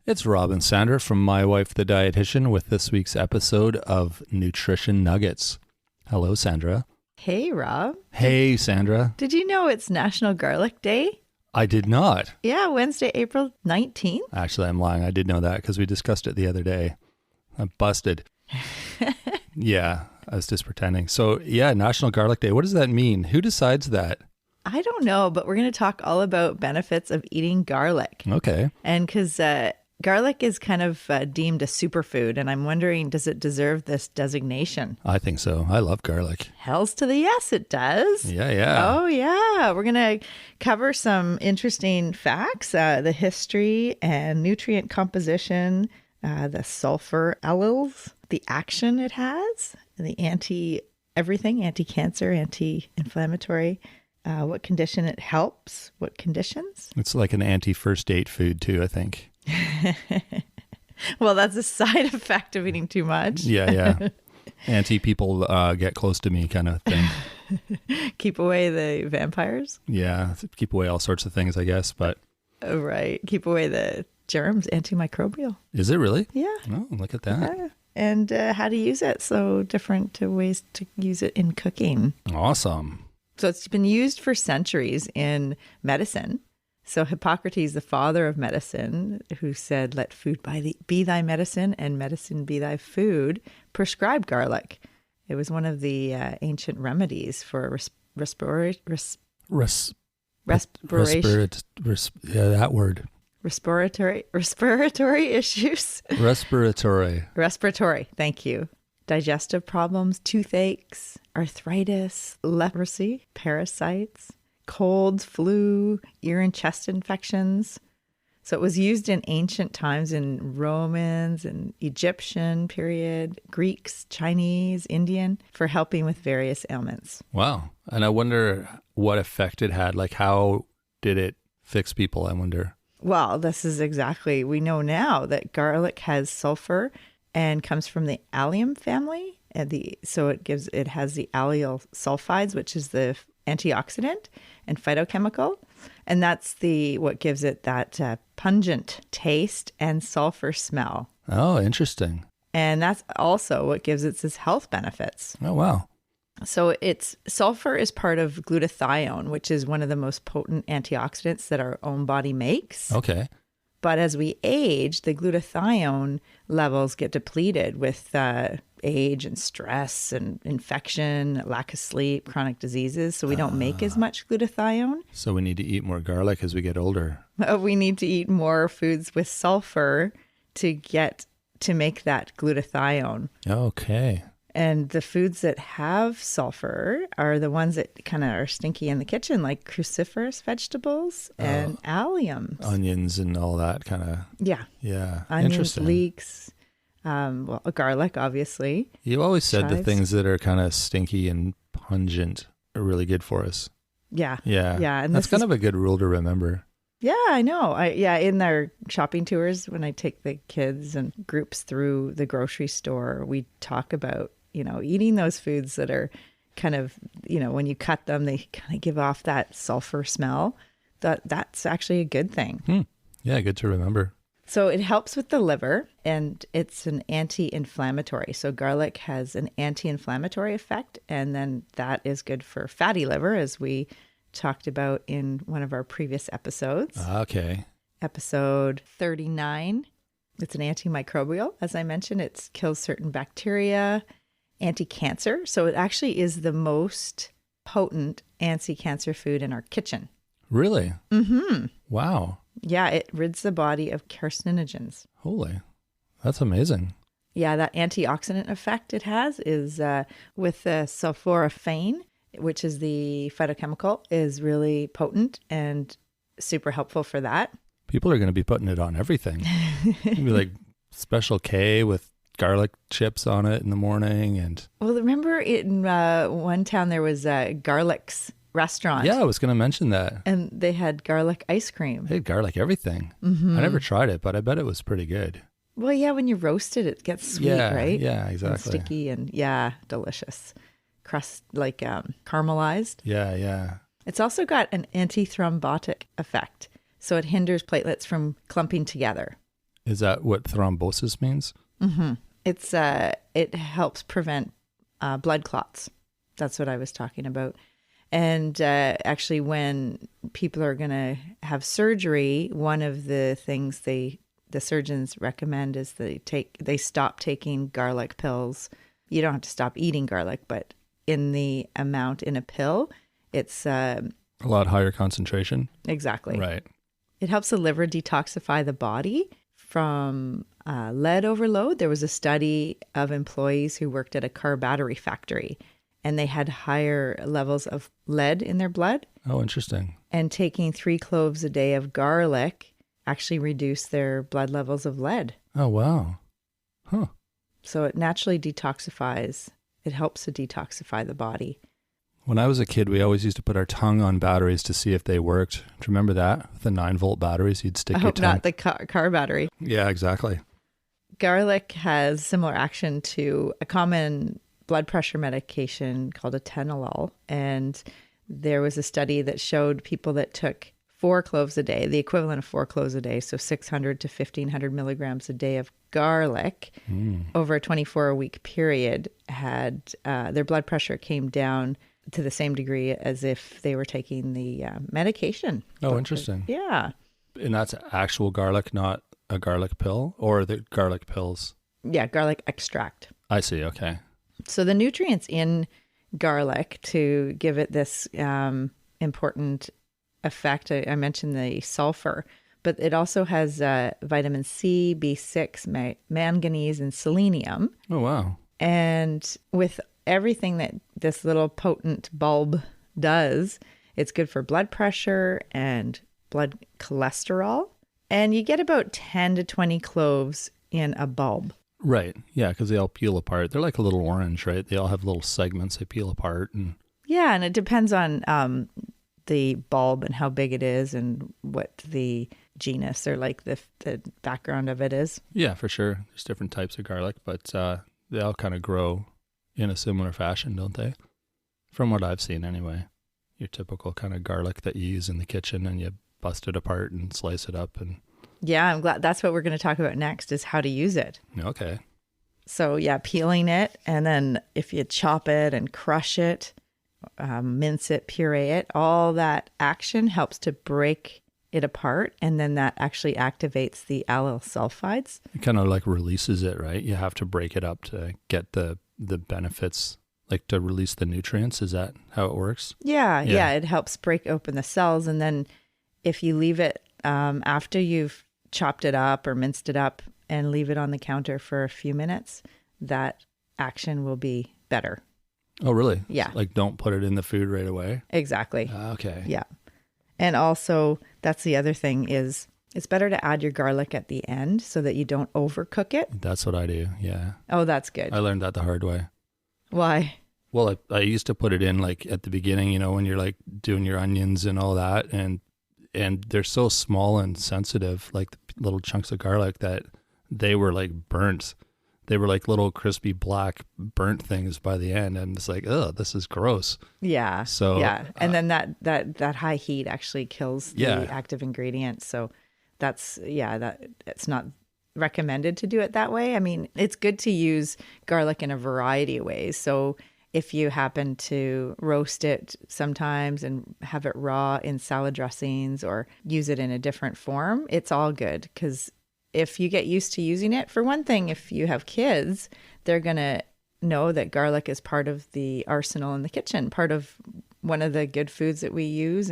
It's Rob and Sandra from My Wife the Dietitian with this week's episode of Nutrition Nuggets. Hello, Sandra. Hey, Rob. Hey, Sandra. Did you know it's National Garlic Day? I did not. Yeah, Wednesday, April 19th. Actually, I'm lying. I did know that because we discussed it the other day. I'm busted. Yeah, I was just pretending. So, yeah, National Garlic Day. What does that mean? Who decides that? I don't know, but we're going to talk all about benefits of eating garlic. Okay. And because garlic is kind of deemed a superfood, and I'm wondering, does it deserve this designation? I think so. I love garlic. Hells to the yes, it does. Yeah. Oh, yeah. We're going to cover some interesting facts, the history and nutrient composition, the sulfur alleles, the action it has, the anti-everything, anti-cancer, anti-inflammatory, what condition it helps, what conditions. It's like an anti-first date food too, I think. Well, that's a side effect of eating too much. Yeah. Anti-people get close to me kind of thing. Keep away the vampires. Yeah, keep away all sorts of things, I guess, but... Oh, right. Keep away the germs, antimicrobial. Is it really? Yeah. Oh, look at that. Yeah. And how to use it. So different ways to use it in cooking. Awesome. So it's been used for centuries in medicine. So Hippocrates, the father of medicine, who said, let food be thy medicine and medicine be thy food, prescribed garlic. It was one of the ancient remedies for respiration. That word. Respiratory issues. Respiratory. Thank you. Digestive problems, toothaches, arthritis, leprosy, parasites, colds, flu, ear and chest infections. So it was used in ancient times in Romans and Egyptian period, Greeks, Chinese, Indian, for helping with various ailments. Wow. And I wonder what effect it had. Like, how did it fix people, I wonder? Well, this is exactly, we know now that garlic has sulfur and comes from the allium family. And so it has the allyl sulfides, which is the antioxidant and phytochemical. And that's what gives it that pungent taste and sulfur smell. Oh, interesting. And that's also what gives it its health benefits. Oh, wow. So sulfur is part of glutathione, which is one of the most potent antioxidants that our own body makes. Okay. But as we age, the glutathione levels get depleted with age and stress and infection, lack of sleep, chronic diseamake. So we don't make as much glutathione. So we need to eat more garlic as we get older. We need to eat more foods with sulfur to make that glutathione. Okay. And the foods that have sulfur are the ones that kind of are stinky in the kitchen, like cruciferous vegetables and alliums. Onions and all that kind of. Yeah. Yeah. Onions, Interesting. leeks, garlic, obviously. You always said the Chives. things that are kind of stinky and pungent are really good for us. Yeah. Yeah. Yeah. And that's kind of a good rule to remember. Yeah, I know. In our shopping tours, when I take the kids and groups through the grocery store, we talk about, eating those foods that are kind of, when you cut them, they kind of give off that sulfur smell. That's actually a good thing. Yeah, good to remember. So it helps with the liver, and it's an anti-inflammatory. So garlic has an anti-inflammatory effect, and then that is good for fatty liver, as we talked about in one of our previous episodes. Okay. Episode 39. It's an antimicrobial. As I mentioned, it kills certain bacteria, anti-cancer. So it actually is the most potent anti-cancer food in our kitchen. Really? Mm-hmm. Wow. Yeah, it rids the body of carcinogens. Holy. That's amazing. Yeah, that antioxidant effect it has is with the sulforaphane, which is the phytochemical, is really potent and super helpful for that. People are going to be putting it on everything. Maybe like Special K with garlic chips on it in the morning. And well, remember in one town there was a Garlic's restaurant. yeah, I was going to mention that. And they had garlic ice cream. They had garlic everything. Mm-hmm. I never tried it, but I bet it was pretty good. Well, yeah, when you roast it, it gets sweet, right? Yeah, exactly. And sticky and delicious. Crust, like caramelized. Yeah. It's also got an antithrombotic effect. So it hinders platelets from clumping together. Is that what thrombosis means? Mm-hmm. It helps prevent blood clots. That's what I was talking about. And actually, when people are going to have surgery, one of the things the surgeons recommend is they stop taking garlic pills. You don't have to stop eating garlic, but in the amount in a pill, it's a lot higher concentration. Exactly. Right. It helps the liver detoxify the body from lead overload. There was a study of employees who worked at a car battery factory, and they had higher levels of lead in their blood. Oh, interesting. And taking 3 cloves a day of garlic actually reduced their blood levels of lead. Oh, wow. Huh. So it naturally detoxifies. It helps to detoxify the body. When I was a kid, we always used to put our tongue on batteries to see if they worked. Do you remember that? The 9-volt batteries, you'd stick your tongue. Not the car battery. Yeah, exactly. Garlic has similar action to a common blood pressure medication called atenolol. And there was a study that showed people that took 4 cloves a day, the equivalent of 4 cloves a day, so 600 to 1,500 milligrams a day of garlic over a 24-week period, had their blood pressure came down to the same degree as if they were taking the medication. Oh, interesting. Yeah. And that's actual garlic, not a garlic pill, or the garlic pills? Yeah, garlic extract. I see. Okay. So the nutrients in garlic to give it this important effect, I mentioned the sulfur, but it also has vitamin C, B6, manganese, and selenium. Oh, wow. And with everything that this little potent bulb does, it's good for blood pressure and blood cholesterol. And you get about 10 to 20 cloves in a bulb. Right. Yeah, because they all peel apart. They're like a little orange, right? They all have little segments they peel apart. And yeah, and it depends on the bulb and how big it is and what the genus or like the background of it is. Yeah, for sure. There's different types of garlic, but they all kind of grow in a similar fashion, don't they? From what I've seen anyway. Your typical kind of garlic that you use in the kitchen, and you bust it apart and slice it up. And yeah, I'm glad that's what we're going to talk about next, is how to use it. Okay. So yeah, peeling it, and then if you chop it and crush it, mince it, puree it, all that action helps to break it apart, and then that actually activates the allyl sulfides. It kind of like releases it, right? You have to break it up to get the benefits, like to release the nutrients. Is that how it works? Yeah, it helps break open the cells, and then if you leave it after you've chopped it up or minced it up and leave it on the counter for a few minutes, that action will be better. Oh, really? Yeah. Like, don't put it in the food right away? Exactly. Okay. Yeah. And also, that's the other thing, is it's better to add your garlic at the end so that you don't overcook it. That's what I do, yeah. Oh, that's good. I learned that the hard way. Why? Well, I used to put it in like at the beginning, when you're like doing your onions and all that, and they're so small and sensitive, like the little chunks of garlic, that they were like burnt. They were like little crispy black burnt things by the end, and it's like, oh, this is gross. Yeah. So yeah, and then that high heat actually kills the active ingredient. So that's it's not recommended to do it that way. I mean, it's good to use garlic in a variety of ways. So if you happen to roast it sometimes and have it raw in salad dressings or use it in a different form, it's all good. Because if you get used to using it, for one thing, if you have kids, they're going to know that garlic is part of the arsenal in the kitchen, part of one of the good foods that we use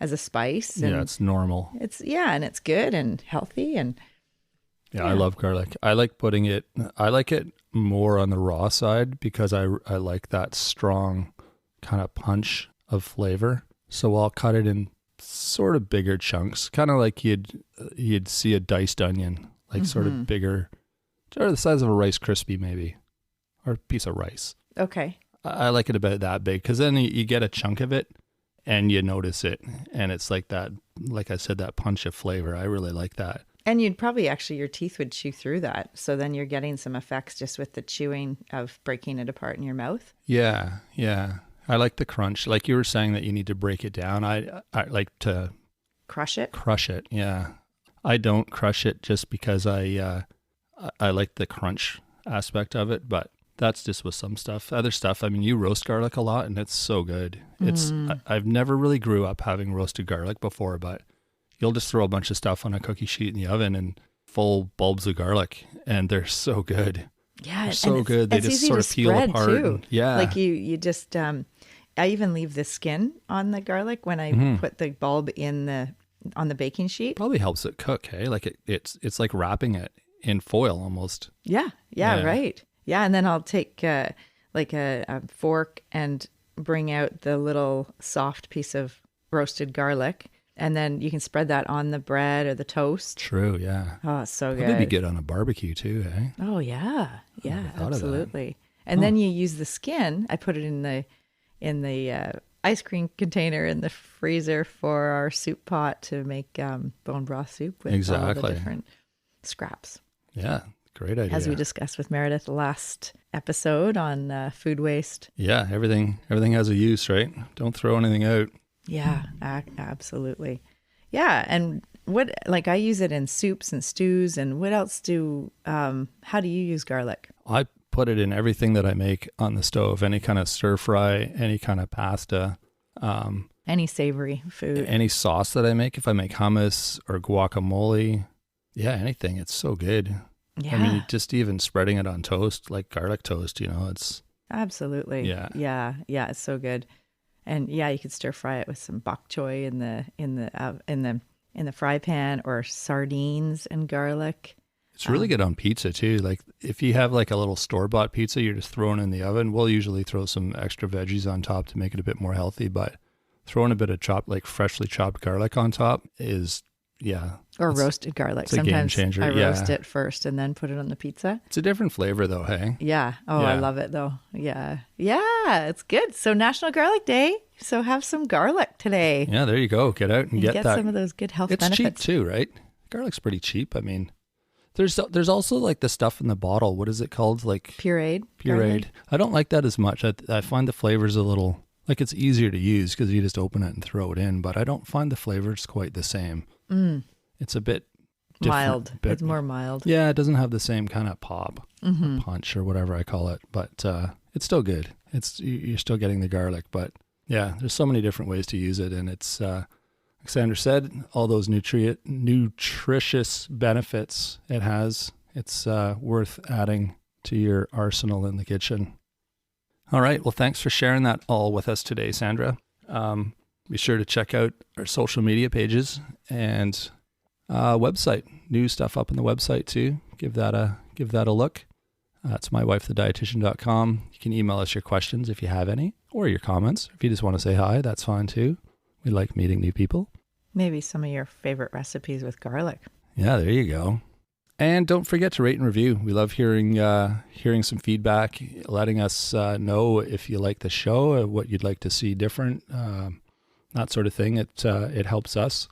as a spice. And yeah, it's normal. And it's good and healthy. And yeah, I love garlic. I like it more on the raw side because I like that strong kind of punch of flavor. So I'll cut it in sort of bigger chunks, kind of like you'd see a diced onion, like sort of bigger, or the size of a Rice Krispie maybe, or a piece of rice. Okay. I like it about that big because then you get a chunk of it and you notice it, and it's like that, like I said, that punch of flavor. I really like that. And you'd probably your teeth would chew through that. So then you're getting some effects just with the chewing of breaking it apart in your mouth. Yeah. Yeah. I like the crunch. Like you were saying that you need to break it down. I like to crush it. Yeah. I don't crush it just because I like the crunch aspect of it, but that's just with some stuff. Other stuff, I mean, you roast garlic a lot and it's so good. I've never really grew up having roasted garlic before, but you'll just throw a bunch of stuff on a cookie sheet in the oven and full bulbs of garlic, and they're so good. Yeah, they're so good. They just sort of peel apart. Too. Yeah. Like you just, I even leave the skin on the garlic when I put the bulb on the baking sheet. Probably helps it cook, hey? Like it's like wrapping it in foil almost. Yeah, right. Yeah, and then I'll take like a fork and bring out the little soft piece of roasted garlic, and then you can spread that on the bread or the toast. Trthe yeah. Oh, it's so good. It'd be good on a barbecue too, hey? Oh, yeah, absolutely. And then you use the skin. I put it in the ice cream container in the freezer for our soup pot to make bone broth soup with all the different scraps. Yeah, great idea. As we discussed with Meredith last episode on food waste. Yeah, everything has a use, right? Don't throw anything out. Yeah, absolutely. Yeah, and I use it in soups and stews, and what else how do you use garlic? I put it in everything that I make on the stove, any kind of stir fry, any kind of pasta. Any savory food. Any sauce that I make, if I make hummus or guacamole. Yeah, anything. It's so good. Yeah. I mean, just even spreading it on toast, like garlic toast, it's... Absolutely. Yeah, it's so good. And yeah, you could stir fry it with some bok choy in the fry pan, or sardines and garlic. It's really good on pizza too. Like if you have like a little store-bought pizza you're just throwing in the oven, we'll usually throw some extra veggies on top to make it a bit more healthy, but throwing a bit of freshly chopped garlic on top is... Yeah. Or roasted garlic. It's a game changer. I roast it first and then put it on the pizza. It's a different flavor though, hey? Yeah. Oh, yeah. I love it though. Yeah. Yeah, it's good. So National Garlic Day. So have some garlic today. Yeah, there you go. Get out and get that. Some of those good health benefits. It's cheap too, right? Garlic's pretty cheap. I mean, there's also like the stuff in the bottle. What is it called? Like pureed. I don't like that as much. I find the flavors a little, like it's easier to use because you just open it and throw it in, but I don't find the flavors quite the same. It's a bit mild. It's more mild. Yeah, it doesn't have the same kind of pop or punch or whatever I call it, but it's still good. You're still getting the garlic, but yeah, there's so many different ways to use it, and it's like Sandra said, all those nutritious benefits it has. It's worth adding to your arsenal in the kitchen. All right, well, thanks for sharing that all with us today, Sandra. Be sure to check out our social media pages and website. New stuff up on the website too. Give that a look. It's mywifethedietitian.com. You can email us your questions if you have any, or your comments. If you just want to say hi, that's fine too. We like meeting new people. Maybe some of your favorite recipes with garlic. Yeah, there you go. And don't forget to rate and review. We love hearing some feedback, letting us know if you like the show, what you'd like to see different. That sort of thing. It helps us.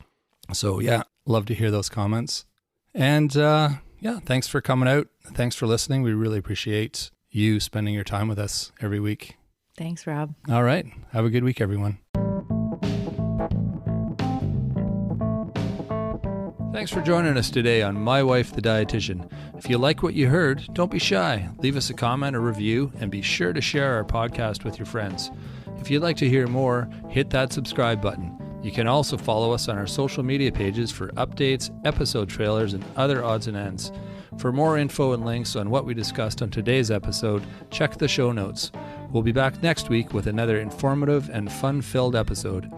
So yeah, love to hear those comments. And thanks for coming out. Thanks for listening. We really appreciate you spending your time with us every week. Thanks, Rob. All right. Have a good week, everyone. Thanks for joining us today on My Wife the Dietitian. If you like what you heard, don't be shy. Leave us a comment or review, and be sure to share our podcast with your friends. If you'd like to hear more, hit that subscribe button. You can also follow us on our social media pages for updates, episode trailers, and other odds and ends. For more info and links on what we discussed on today's episode, check the show notes. We'll be back next week with another informative and fun-filled episode.